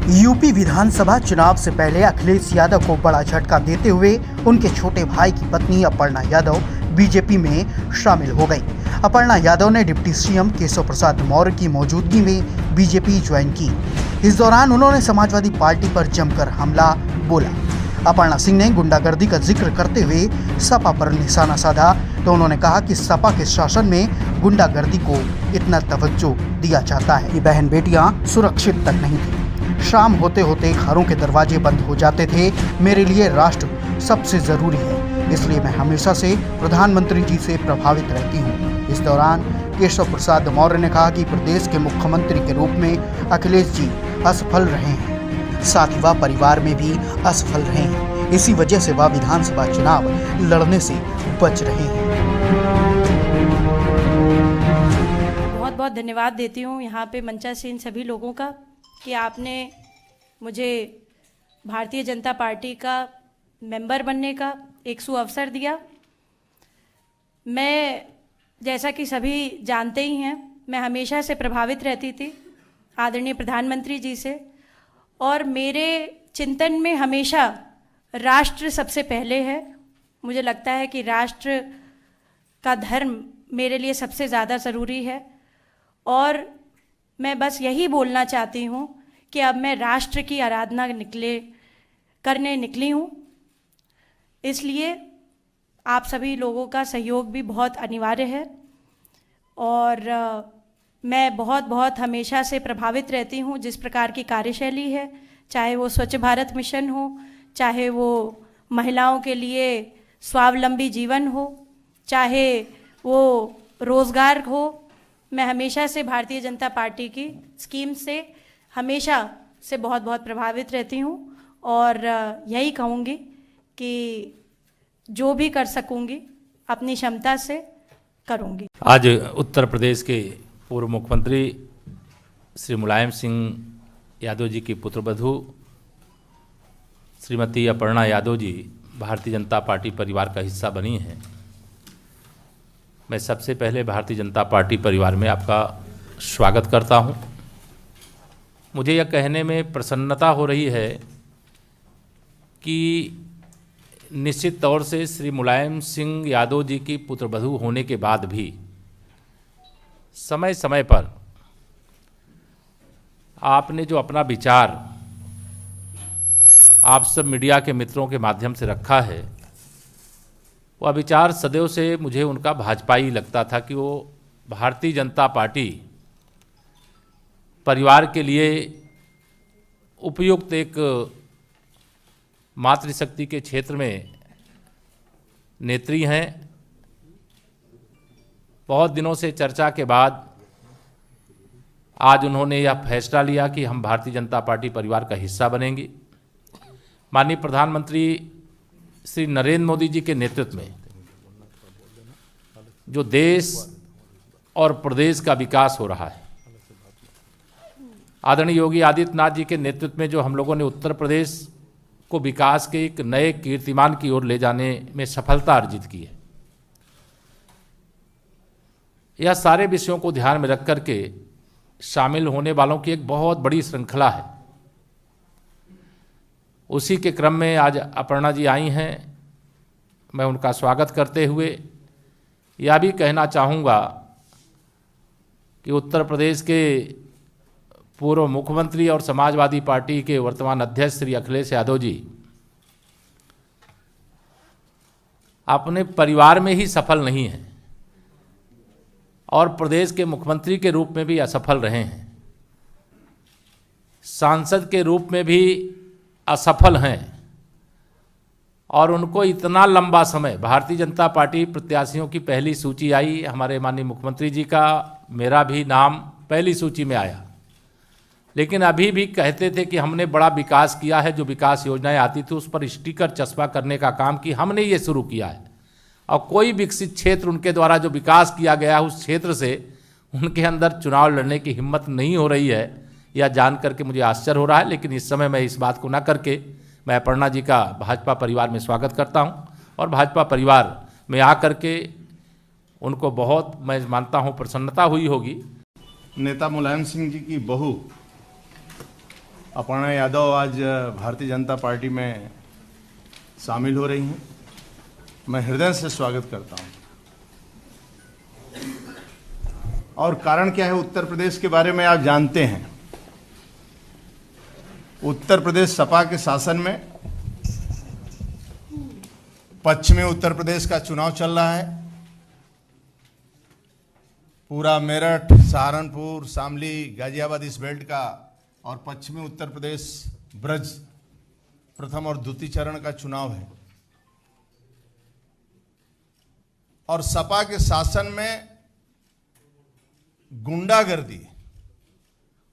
UP विधानसभा चुनाव से पहले अखिलेश यादव को बड़ा झटका देते हुए उनके छोटे भाई की पत्नी अपर्णा यादव बीजेपी में शामिल हो गई। अपर्णा यादव ने डिप्टी सीएम केशव प्रसाद मौर्य की मौजूदगी में बीजेपी ज्वाइन की। इस दौरान उन्होंने समाजवादी पार्टी पर जमकर हमला बोला। अपर्णा सिंह ने गुंडागर्दी का जिक्र करते हुए सपा पर निशाना साधा तो उन्होंने कहा कि सपा के शासन में गुंडागर्दी को इतना तवज्जो दिया जाता है कि बहन बेटियां सुरक्षित तक नहीं थी। शाम होते होते घरों के दरवाजे बंद हो जाते थे। मेरे लिए राष्ट्र सबसे जरूरी है, इसलिए मैं हमेशा से प्रधानमंत्री जी से प्रभावित रहती हूँ। इस दौरान केशव प्रसाद मौर्य ने कहा कि प्रदेश के मुख्यमंत्री के रूप में अखिलेश जी असफल रहे हैं, साथ ही वह परिवार में भी असफल रहे हैं। इसी वजह से वह विधानसभा चुनाव लड़ने से बच रहे हैं। बहुत बहुत धन्यवाद देती हूँ यहाँ पे मंचासीन सभी लोगों का कि आपने मुझे भारतीय जनता पार्टी का मेंबर बनने का एक सुअवसर दिया। मैं जैसा कि सभी जानते ही हैं, मैं हमेशा से प्रभावित रहती थी आदरणीय प्रधानमंत्री जी से, और मेरे चिंतन में हमेशा राष्ट्र सबसे पहले है। मुझे लगता है कि राष्ट्र का धर्म मेरे लिए सबसे ज़्यादा ज़रूरी है, और मैं बस यही बोलना चाहती हूँ कि अब मैं राष्ट्र की आराधना करने निकली हूँ। इसलिए आप सभी लोगों का सहयोग भी बहुत अनिवार्य है, और मैं बहुत हमेशा से प्रभावित रहती हूँ जिस प्रकार की कार्यशैली है, चाहे वो स्वच्छ भारत मिशन हो, चाहे वो महिलाओं के लिए स्वावलंबी जीवन हो, चाहे वो रोज़गार हो। मैं हमेशा से भारतीय जनता पार्टी की स्कीम से हमेशा से बहुत प्रभावित रहती हूँ, और यही कहूँगी कि जो भी कर सकूँगी अपनी क्षमता से करूँगी। आज उत्तर प्रदेश के पूर्व मुख्यमंत्री श्री मुलायम सिंह यादव जी की पुत्रवधू श्रीमती अपर्णा यादव जी भारतीय जनता पार्टी परिवार का हिस्सा बनी हैं। मैं सबसे पहले भारतीय जनता पार्टी परिवार में आपका स्वागत करता हूं। मुझे यह कहने में प्रसन्नता हो रही है कि निश्चित तौर से श्री मुलायम सिंह यादव जी की पुत्रवधू होने के बाद भी समय समय पर आपने जो अपना विचार आप सब मीडिया के मित्रों के माध्यम से रखा है, वह विचार सदैव से मुझे उनका भाजपाई लगता था कि वो भारतीय जनता पार्टी परिवार के लिए उपयुक्त एक मातृशक्ति के क्षेत्र में नेत्री हैं। बहुत दिनों से चर्चा के बाद आज उन्होंने यह फैसला लिया कि हम भारतीय जनता पार्टी परिवार का हिस्सा बनेंगे। माननीय प्रधानमंत्री श्री नरेंद्र मोदी जी के नेतृत्व में जो देश और प्रदेश का विकास हो रहा है, आदरणीय योगी आदित्यनाथ जी के नेतृत्व में जो हम लोगों ने उत्तर प्रदेश को विकास के एक नए कीर्तिमान की ओर ले जाने में सफलता अर्जित की है, यह सारे विषयों को ध्यान में रख करके शामिल होने वालों की एक बहुत बड़ी श्रृंखला है। उसी के क्रम में आज अपर्णा जी आई हैं। मैं उनका स्वागत करते हुए यह भी कहना चाहूँगा कि उत्तर प्रदेश के पूर्व मुख्यमंत्री और समाजवादी पार्टी के वर्तमान अध्यक्ष श्री अखिलेश यादव जी अपने परिवार में ही सफल नहीं हैं और प्रदेश के मुख्यमंत्री के रूप में भी असफल रहे हैं, सांसद के रूप में भी असफल हैं, और उनको इतना लंबा समय भारतीय जनता पार्टी प्रत्याशियों की पहली सूची आई, हमारे माननीय मुख्यमंत्री जी का मेरा भी नाम पहली सूची में आया, लेकिन अभी भी कहते थे कि हमने बड़ा विकास किया है। जो विकास योजनाएं आती थी उस पर स्टिकर चस्पा करने का काम कि हमने ये शुरू किया है, और कोई विकसित क्षेत्र उनके द्वारा जो विकास किया गया उस क्षेत्र से उनके अंदर चुनाव लड़ने की हिम्मत नहीं हो रही है। यह जान करके मुझे आश्चर्य हो रहा है, लेकिन इस समय मैं इस बात को ना करके मैं अपर्णा जी का भाजपा परिवार में स्वागत करता हूं, और भाजपा परिवार में आकर के उनको बहुत मैं मानता हूं प्रसन्नता हुई होगी। नेता मुलायम सिंह जी की बहू अपर्णा यादव आज भारतीय जनता पार्टी में शामिल हो रही हैं। मैं हृदय से स्वागत करता हूं। और कारण क्या है, उत्तर प्रदेश के बारे में आप जानते हैं। उत्तर प्रदेश सपा के शासन में पश्चिमी उत्तर प्रदेश का चुनाव चल रहा है। पूरा मेरठ, सहारनपुर, शामली, गाजियाबाद इस बेल्ट का और पश्चिमी उत्तर प्रदेश ब्रज प्रथम और द्वितीय चरण का चुनाव है। और सपा के शासन में गुंडागर्दी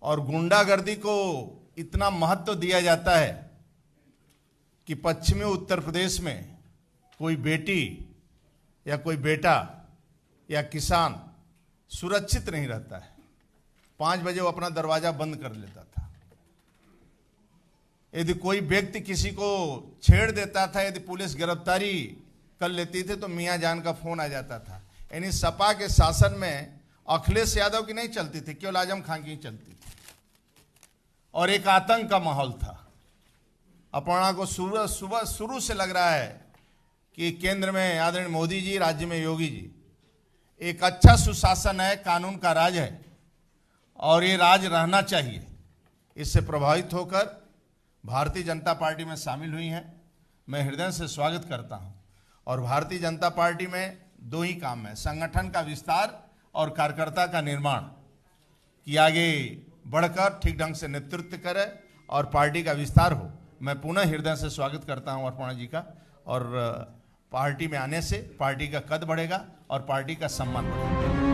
और गुंडागर्दी को इतना महत्व दिया जाता है कि पश्चिमी उत्तर प्रदेश में कोई बेटी या कोई बेटा या किसान सुरक्षित नहीं रहता है। 5 बजे वो अपना दरवाजा बंद कर लेता था। यदि कोई व्यक्ति किसी को छेड़ देता था, यदि पुलिस गिरफ्तारी कर लेती थी तो मियां जान का फोन आ जाता था। यानी सपा के शासन में अखिलेश यादव की नहीं चलती थी, केवल आजम खान की चलती थी। और एक आतंक का माहौल था। अपर्णा को शुरू से लग रहा है कि केंद्र में आदरणीय मोदी जी, राज्य में योगी जी, एक अच्छा सुशासन है, कानून का राज है और ये राज रहना चाहिए। इससे प्रभावित होकर भारतीय जनता पार्टी में शामिल हुई हैं। मैं हृदय से स्वागत करता हूं। और भारतीय जनता पार्टी में 2 ही काम है, संगठन का विस्तार और कार्यकर्ता का निर्माण, कि आगे बढ़कर ठीक ढंग से नेतृत्व करे और पार्टी का विस्तार हो। मैं पुनः हृदय से स्वागत करता हूं अपर्णा जी का। और पार्टी में आने से पार्टी का कद बढ़ेगा और पार्टी का सम्मान बढ़ेगा।